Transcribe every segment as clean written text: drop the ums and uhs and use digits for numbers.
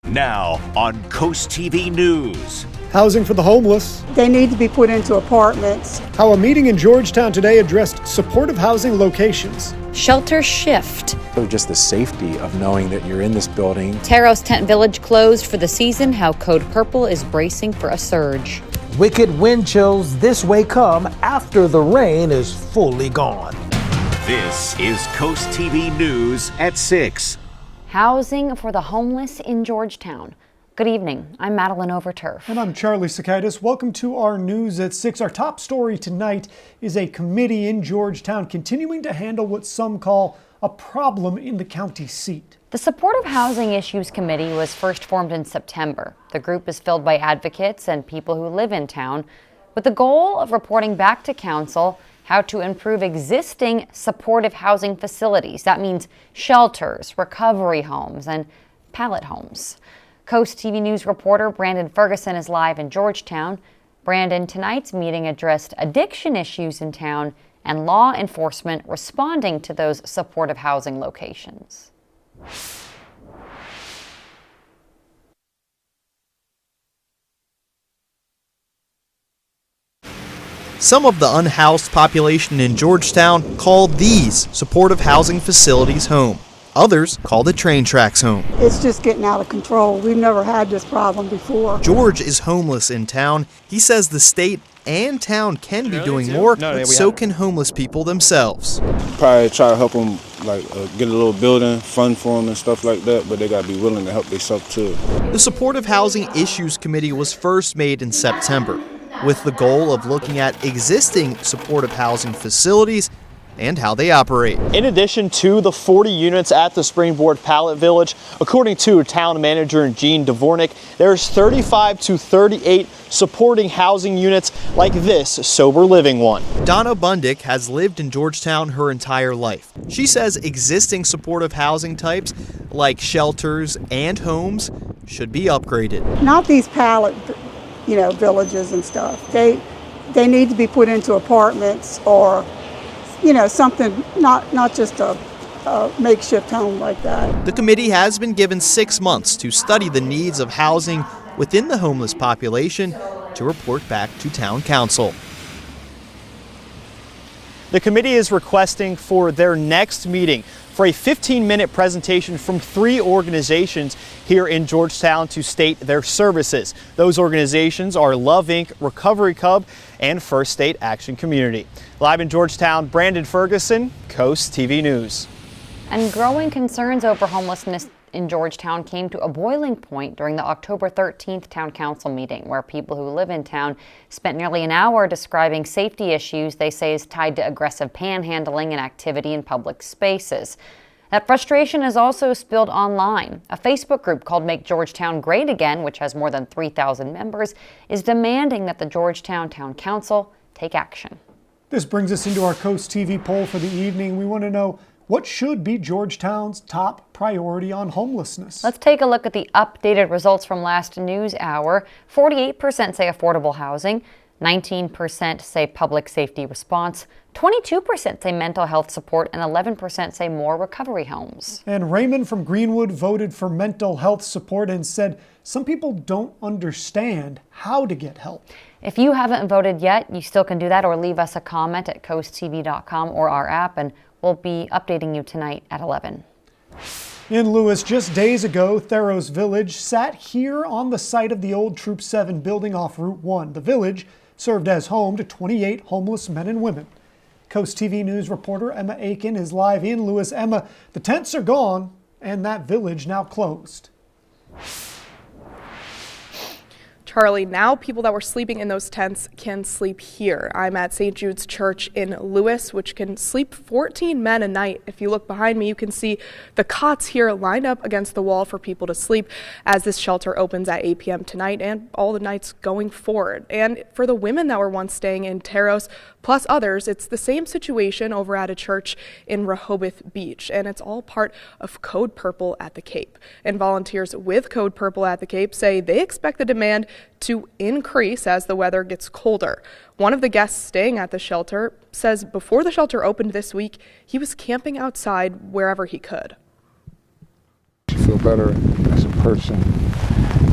Now on CoastTV News. Housing for the homeless. They need to be put into apartments. How a meeting in Georgetown today addressed supportive housing locations. Shelter shift. So just the safety of knowing that you're in this building. Tharros Tent Village closed for the season. How Code Purple is bracing for a surge. Wicked wind chills this way come after the rain is fully gone. This is CoastTV News at 6. Housing for the homeless in Georgetown. Good evening. I'm Madeline Overturf. And I'm Charlie Sakaitis. Welcome to our News at 6. Our top story tonight is a committee in Georgetown continuing to handle what some call a problem in the county seat. The Supportive Housing Issues Committee was first formed in September. The group is filled by advocates and people who live in town with the goal of reporting back to council how to improve existing supportive housing facilities. That means shelters, recovery homes, and pallet homes. Coast TV News reporter Brandon Ferguson is live in Georgetown. Brandon, tonight's meeting addressed addiction issues in town and law enforcement responding to those supportive housing locations. Some of the unhoused population in Georgetown call these supportive housing facilities home. Others call the train tracks home. It's just getting out of control. We've never had this problem before. George is homeless in town. He says the state and town can be doing more, but so can homeless people themselves. Probably try to help them, get a little building, fund for them and stuff like that, but they got to be willing to help themselves too. The Supportive Housing Issues Committee was first made in September, with the goal of looking at existing supportive housing facilities and how they operate. In addition to the 40 units at the Springboard Pallet Village, according to town manager Gene Dvornik, there's 35 to 38 supporting housing units like this sober living one. Donna Bundick has lived in Georgetown her entire life. She says existing supportive housing types like shelters and homes should be upgraded. Not these pallet, villages and stuff. They need to be put into apartments or something, not just a makeshift home like that. The committee has been given 6 months to study the needs of housing within the homeless population to report back to town council. The committee is requesting for their next meeting for a 15-minute presentation from 3 organizations here in Georgetown to state their services. Those organizations are Love Inc., Recovery Cub, and First State Action Community. Live in Georgetown, Brandon Ferguson, Coast TV News. And growing concerns over homelessness in Georgetown came to a boiling point during the October 13th Town Council meeting, where people who live in town spent nearly an hour describing safety issues they say is tied to aggressive panhandling and activity in public spaces. That frustration is also spilled online. A Facebook group called Make Georgetown Great Again, which has more than 3,000 members, is demanding that the Georgetown Town Council take action. This brings us into our Coast TV poll for the evening. We want to know, what should be Georgetown's top priority on homelessness? Let's take a look at the updated results from last news hour. 48% say affordable housing, 19% say public safety response, 22% say mental health support, and 11% say more recovery homes. And Raymond from Greenwood voted for mental health support and said some people don't understand how to get help. If you haven't voted yet, you still can do that, or leave us a comment at coasttv.com or our app, and we'll be updating you tonight at 11. In Lewis, just days ago, Tharros Village sat here on the site of the old Troop 7 building off Route 1. The village served as home to 28 homeless men and women. Coast TV News reporter Emma Aiken is live in Lewis. Emma, the tents are gone and that village now closed. Charlie, now people that were sleeping in those tents can sleep here. I'm at St. Jude's Church in Lewis, which can sleep 14 men a night. If you look behind me, you can see the cots here lined up against the wall for people to sleep as this shelter opens at 8 p.m. tonight and all the nights going forward. And for the women that were once staying in Tharros, plus others, it's the same situation over at a church in Rehoboth Beach, and it's all part of Code Purple at the Cape. And volunteers with Code Purple at the Cape say they expect the demand to increase as the weather gets colder. One of the guests staying at the shelter says before the shelter opened this week, he was camping outside wherever he could. You feel better. That's important. person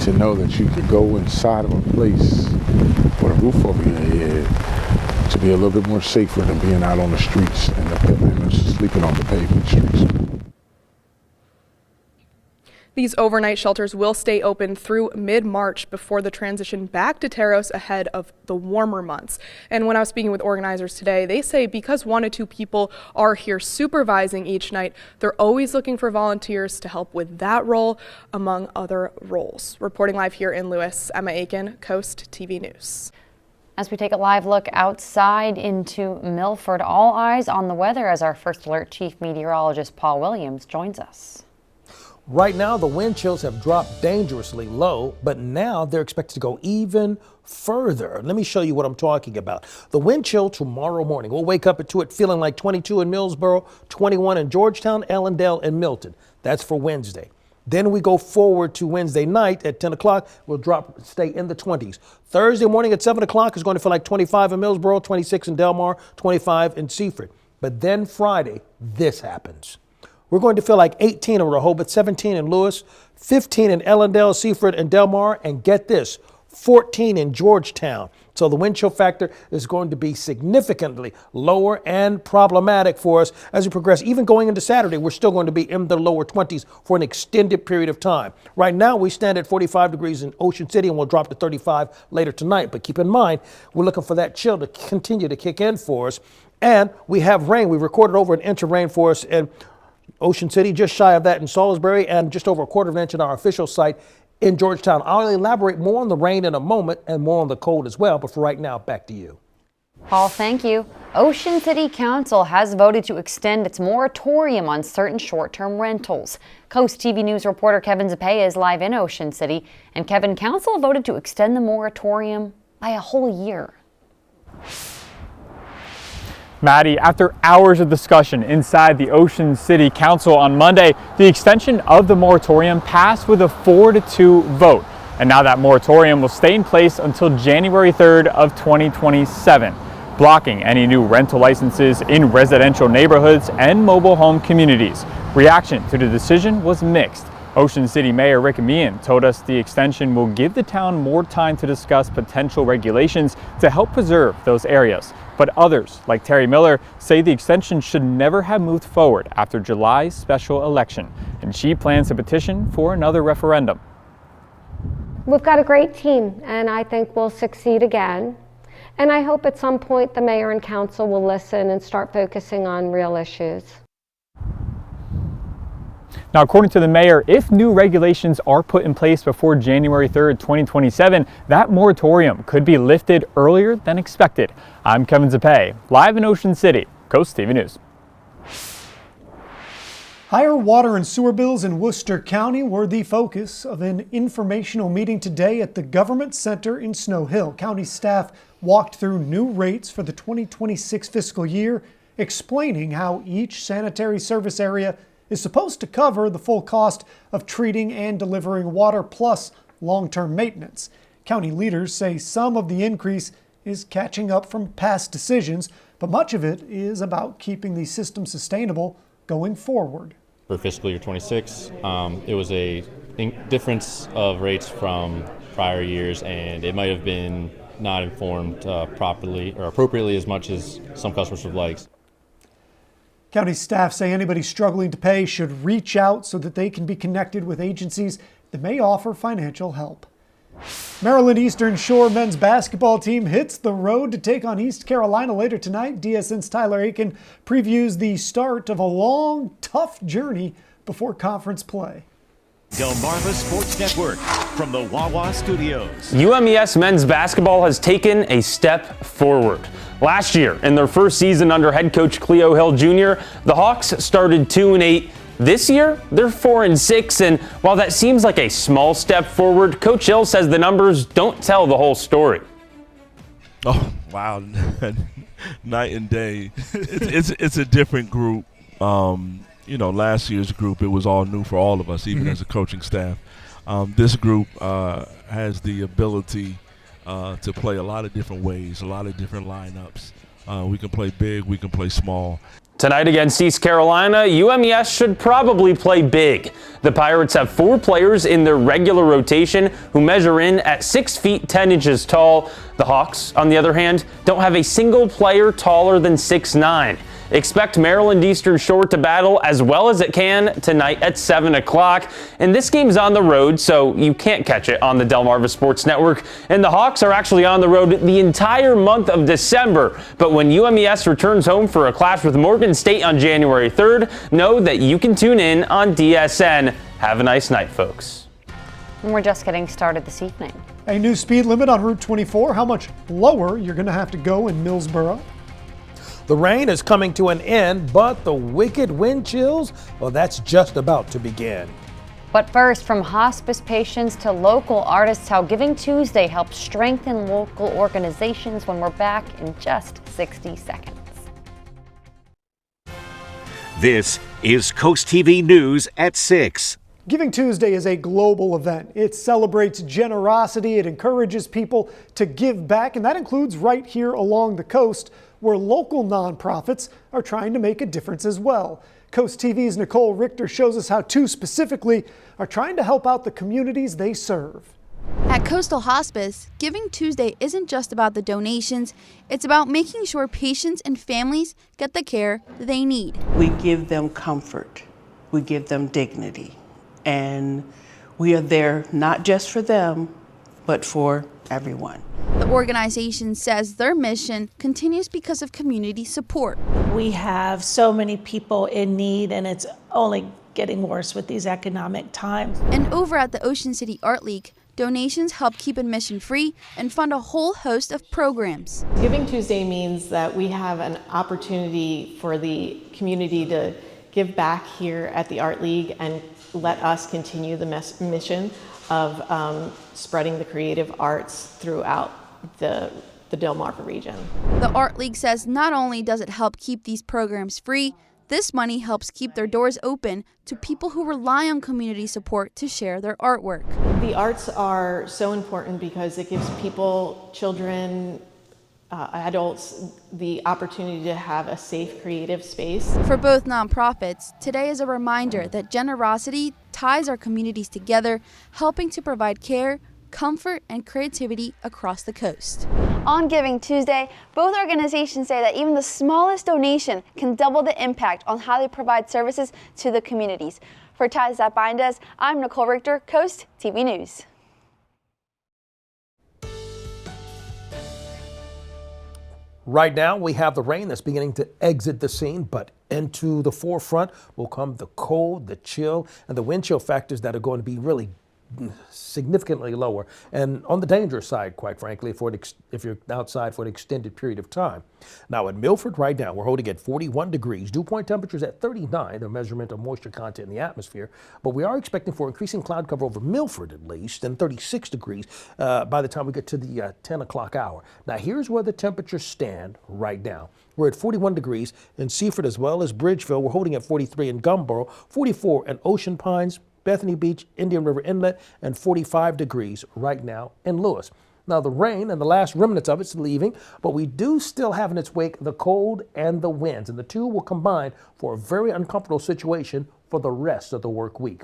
to know that you could go inside of a place with a roof over your head to be a little bit more safer than being out on the streets and sleeping on the pavement streets. These overnight shelters will stay open through mid-March before the transition back to Tharros ahead of the warmer months. And when I was speaking with organizers today, they say because 1 to 2 people are here supervising each night, they're always looking for volunteers to help with that role, among other roles. Reporting live here in Lewis, Emma Aiken, Coast TV News. As we take a live look outside into Milford, all eyes on the weather as our First Alert Chief Meteorologist Paul Williams joins us. Right now, the wind chills have dropped dangerously low, but now they're expected to go even further. Let me show you what I'm talking about. The wind chill tomorrow morning. We'll wake up to it feeling like 22 in Millsboro, 21 in Georgetown, Allendale, and Milton. That's for Wednesday. Then we go forward to Wednesday night at 10 o'clock. We'll stay in the 20s. Thursday morning at 7 o'clock is going to feel like 25 in Millsboro, 26 in Delmar, 25 in Seaford. But then Friday, this happens. We're going to feel like 18 in Rehoboth, 17 in Lewis, 15 in Ellendale, Seaford, and Delmar, and get this, 14 in Georgetown. So the wind chill factor is going to be significantly lower and problematic for us as we progress. Even going into Saturday, we're still going to be in the lower 20s for an extended period of time. Right now, we stand at 45 degrees in Ocean City, and we'll drop to 35 later tonight. But keep in mind, we're looking for that chill to continue to kick in for us. And we have rain. We recorded over an inch of rain for us in Ocean City, just shy of that in Salisbury, and just over a quarter of an inch in our official site in Georgetown. I'll elaborate more on the rain in a moment and more on the cold as well, but for right now, back to you. Paul, thank you. Ocean City Council has voted to extend its moratorium on certain short-term rentals. Coast TV News reporter Kevin Zapaya is live in Ocean City. And Kevin, Council voted to extend the moratorium by a whole year. Maddie, after hours of discussion inside the Ocean City Council on Monday, the extension of the moratorium passed with a 4-2 vote. And now that moratorium will stay in place until January 3rd of 2027, blocking any new rental licenses in residential neighborhoods and mobile home communities. Reaction to the decision was mixed. Ocean City Mayor Rick Meehan told us the extension will give the town more time to discuss potential regulations to help preserve those areas. But others, like Terry Miller, say the extension should never have moved forward after July's special election, and she plans to petition for another referendum. We've got a great team, and I think we'll succeed again. And I hope at some point the mayor and council will listen and start focusing on real issues. Now, according to the mayor, if new regulations are put in place before January 3rd, 2027, that moratorium could be lifted earlier than expected. I'm Kevin Zapay, live in Ocean City, Coast TV News. Higher water and sewer bills in Worcester County were the focus of an informational meeting today at the Government Center in Snow Hill. County staff walked through new rates for the 2026 fiscal year, explaining how each sanitary service area is supposed to cover the full cost of treating and delivering water plus long-term maintenance. County leaders say some of the increase is catching up from past decisions, but much of it is about keeping the system sustainable going forward. For fiscal year 26, it was a difference of rates from prior years, and it might have been not informed properly or appropriately as much as some customers would like. County staff say anybody struggling to pay should reach out so that they can be connected with agencies that may offer financial help. Maryland Eastern Shore men's basketball team hits the road to take on East Carolina later tonight. DSN's Tyler Aiken previews the start of a long, tough journey before conference play. Delmarva Sports Network from the Wawa Studios. UMES men's basketball has taken a step forward. Last year, in their first season under head coach Cleo Hill Jr., the Hawks started 2-8. This year, they're 4-6, and while that seems like a small step forward, Coach Hill says the numbers don't tell the whole story. Oh, wow. Night and day. It's a different group. Last year's group, it was all new for all of us, even as a coaching staff. This group has the ability to play a lot of different ways, a lot of different lineups. We can play big, we can play small. Tonight against East Carolina, UMES should probably play big. The Pirates have 4 players in their regular rotation who measure in at 6 feet 10 inches tall. The Hawks, on the other hand, don't have a single player taller than 6'9". Expect Maryland Eastern Shore to battle as well as it can tonight at 7 o'clock. And this game's on the road, so you can't catch it on the Delmarva Sports Network. And the Hawks are actually on the road the entire month of December. But when UMES returns home for a clash with Morgan State on January 3rd, know that you can tune in on DSN. Have a nice night, folks. And we're just getting started this evening. A new speed limit on Route 24. How much lower you're going to have to go in Millsboro? The rain is coming to an end, but the wicked wind chills, well, that's just about to begin. But first, from hospice patients to local artists, how Giving Tuesday helps strengthen local organizations when we're back in just 60 seconds. This is Coast TV News at 6. Giving Tuesday is a global event. It celebrates generosity, it encourages people to give back, and that includes right here along the coast, where local nonprofits are trying to make a difference as well. Coast TV's Nicole Richter shows us how 2 specifically are trying to help out the communities they serve. At Coastal Hospice, Giving Tuesday isn't just about the donations, it's about making sure patients and families get the care they need. We give them comfort, we give them dignity, and we are there not just for them, but for everyone. The organization says their mission continues because of community support. We have so many people in need, and it's only getting worse with these economic times. And over at the Ocean City Art League, donations help keep admission free and fund a whole host of programs. Giving Tuesday means that we have an opportunity for the community to give back here at the Art League and let us continue the mission of spreading the creative arts throughout the Delmarva region. The Art League says not only does it help keep these programs free, this money helps keep their doors open to people who rely on community support to share their artwork. The arts are so important because it gives people, children, adults, the opportunity to have a safe creative space. For both nonprofits, today is a reminder that generosity ties our communities together, helping to provide care, comfort, and creativity across the coast. On Giving Tuesday, both organizations say that even the smallest donation can double the impact on how they provide services to the communities. For Ties That Bind Us, I'm Nicole Richter, Coast TV News. Right now, we have the rain that's beginning to exit the scene, but into the forefront will come the cold, the chill, and the wind chill factors that are going to be really significantly lower and on the dangerous side, quite frankly, if you're outside for an extended period of time. Now at Milford right now, we're holding at 41 degrees. Dew point temperatures at 39, the measurement of moisture content in the atmosphere. But we are expecting for increasing cloud cover over Milford at least, and 36 degrees by the time we get to the 10 o'clock hour. Now here's where the temperatures stand right now. We're at 41 degrees in Seaford as well as Bridgeville. We're holding at 43 in Gumboro, 44 in Ocean Pines, Bethany Beach, Indian River Inlet, and 45 degrees right now in Lewis. Now the rain and the last remnants of it's leaving, but we do still have in its wake the cold and the winds, and the two will combine for a very uncomfortable situation for the rest of the work week.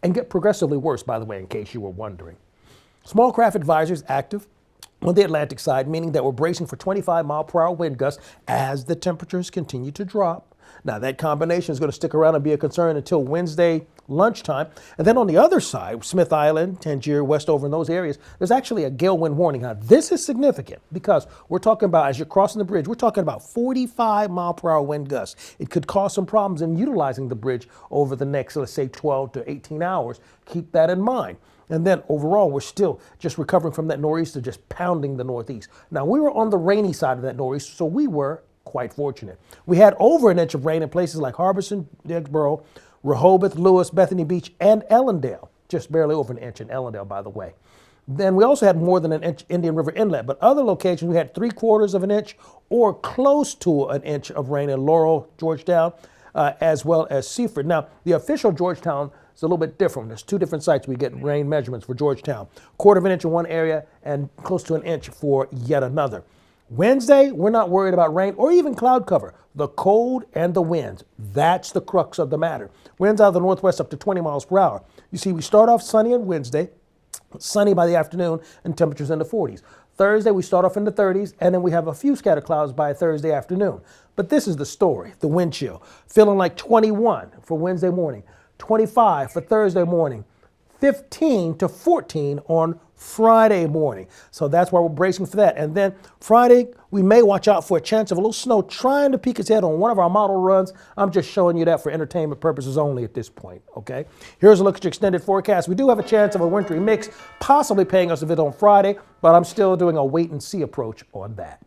And get progressively worse, by the way, in case you were wondering. Small craft advisories active on the Atlantic side, meaning that we're bracing for 25-mile-per-hour wind gusts as the temperatures continue to drop. Now that combination is going to stick around and be a concern until Wednesday lunchtime. And then on the other side, Smith Island, Tangier, Westover, in those areas, there's actually a gale wind warning. Now this is significant because we're talking about, as you're crossing the bridge, we're talking about 45-mile-per-hour wind gusts. It could cause some problems in utilizing the bridge over the next, let's say, 12 to 18 hours. Keep that in mind. And then overall, we're still just recovering from that nor'easter, just pounding the northeast. Now we were on the rainy side of that nor'easter, so we were quite fortunate. We had over an inch of rain in places like Harbison, Diggsboro, Rehoboth, Lewis, Bethany Beach, and Ellendale. Just barely over an inch in Ellendale, by the way. Then we also had more than an inch Indian River Inlet, but other locations we had 3/4 of an inch or close to an inch of rain in Laurel, Georgetown, as well as Seaford. Now, the official Georgetown is a little bit different. There's 2 different sites we get rain measurements for Georgetown. 1/4 of an inch in one area and close to an inch for yet another. Wednesday, we're not worried about rain or even cloud cover. The cold and the winds, that's the crux of the matter. Winds out of the northwest up to 20 miles per hour. You see, we start off sunny on Wednesday, sunny by the afternoon, and temperatures in the 40s. Thursday, we start off in the 30s, and then we have a few scattered clouds by Thursday afternoon. But this is the story, the wind chill. Feeling like 21 for Wednesday morning, 25 for Thursday morning, 15 to 14 on Friday morning. So that's why we're bracing for that. And then Friday, we may watch out for a chance of a little snow trying to peek its head on one of our model runs. I'm just showing you that for entertainment purposes only at this point, okay? Here's a look at your extended forecast. We do have a chance of a wintry mix possibly paying us a visit on Friday, but I'm still doing a wait and see approach on that.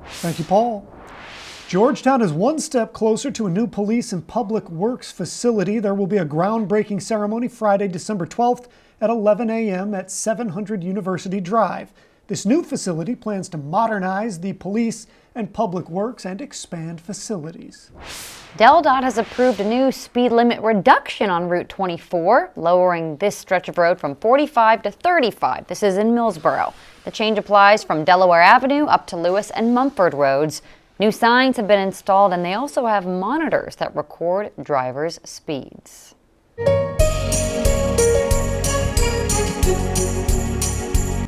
Thank you, Paul. Georgetown is one step closer to a new police and public works facility. There will be a groundbreaking ceremony Friday, December 12th at 11 a.m. at 700 University Drive. This new facility plans to modernize the police and public works and expand facilities. DelDOT has approved a new speed limit reduction on Route 24, lowering this stretch of road from 45 to 35. This is in Millsboro. The change applies from Delaware Avenue up to Lewis and Mumford roads. New signs have been installed, and they also have monitors that record drivers' speeds.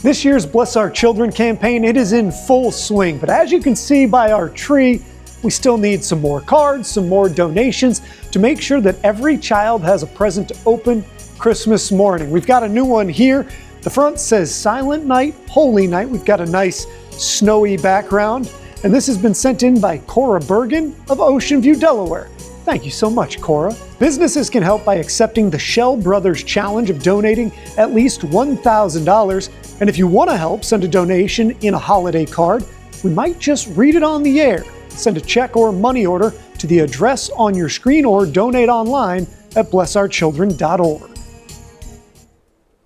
This year's Bless Our Children campaign, it is in full swing, but as you can see by our tree, we still need some more cards, some more donations to make sure that every child has a present to open Christmas morning. We've got a new one here. The front says Silent Night, Holy Night. We've got a nice snowy background, and this has been sent in by Cora Bergen of Ocean View, Delaware. Thank you so much, Cora. Businesses can help by accepting the Shell Brothers Challenge of donating at least $1,000. And if you want to help send a donation in a holiday card, we might just read it on the air. Send a check or money order to the address on your screen or donate online at blessourchildren.org.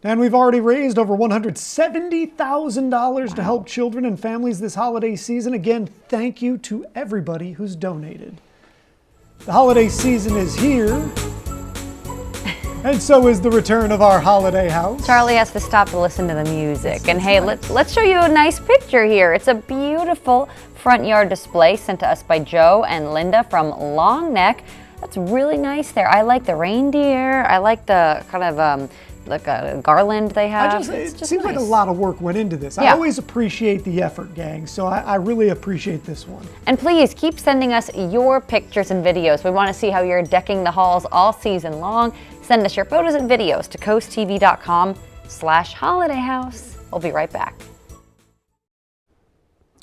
And we've already raised over $170,000 to help children and families this holiday season. Again, thank you to everybody who's donated. The holiday season is here, and so is the return of our holiday house. Charlie has to stop to listen to the music. And hey, let's show you a nice picture here. It's a beautiful front yard display sent to us by Joe and Linda from Long Neck. That's really nice there. I like the reindeer. I like the kind of like a garland they have. It seems like a lot of work went into this. I always appreciate the effort, gang, so I really appreciate this one. And please keep sending us your pictures and videos. We want to see how you're decking the halls all season long. Send us your photos and videos to coasttv.com/holidayhouse. We'll be right back.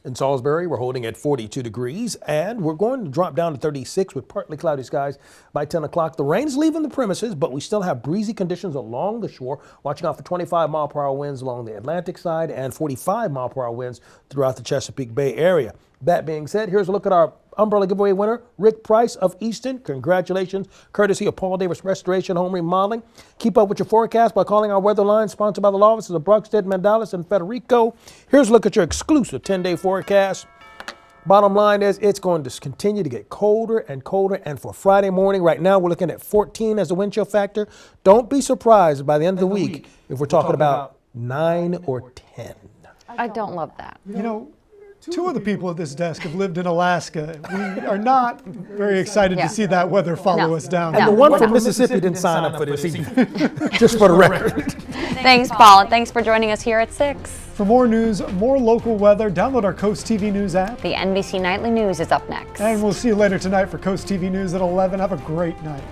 In Salisbury, we're holding at 42 degrees, and we're going to drop down to 36 with partly cloudy skies by 10 o'clock. The rain's leaving the premises, but we still have breezy conditions along the shore, watching out for 25-mile-per-hour winds along the Atlantic side and 45-mile-per-hour winds throughout the Chesapeake Bay area. That being said, here's a look at our umbrella giveaway winner, Rick Price of Easton. Congratulations, courtesy of Paul Davis Restoration Home Remodeling. Keep up with your forecast by calling our weather line, sponsored by the law offices of Bruckstead, Mandalis, and Federico. Here's a look at your exclusive 10-day forecast. Bottom line is it's going to continue to get colder and colder, and for Friday morning, right now we're looking at 14 as the wind chill factor. Don't be surprised by the end of the week if we're talking about 9 or 10. I don't love that. You know, two of the people at this desk have lived in Alaska. We are not very excited to see that weather follow us down. And the one from Mississippi didn't sign up for this either, just for the record. Thanks, Paul, and thanks for joining us here at 6. For more news, more local weather, download our Coast TV News app. The NBC Nightly News is up next. And we'll see you later tonight for Coast TV News at 11. Have a great night.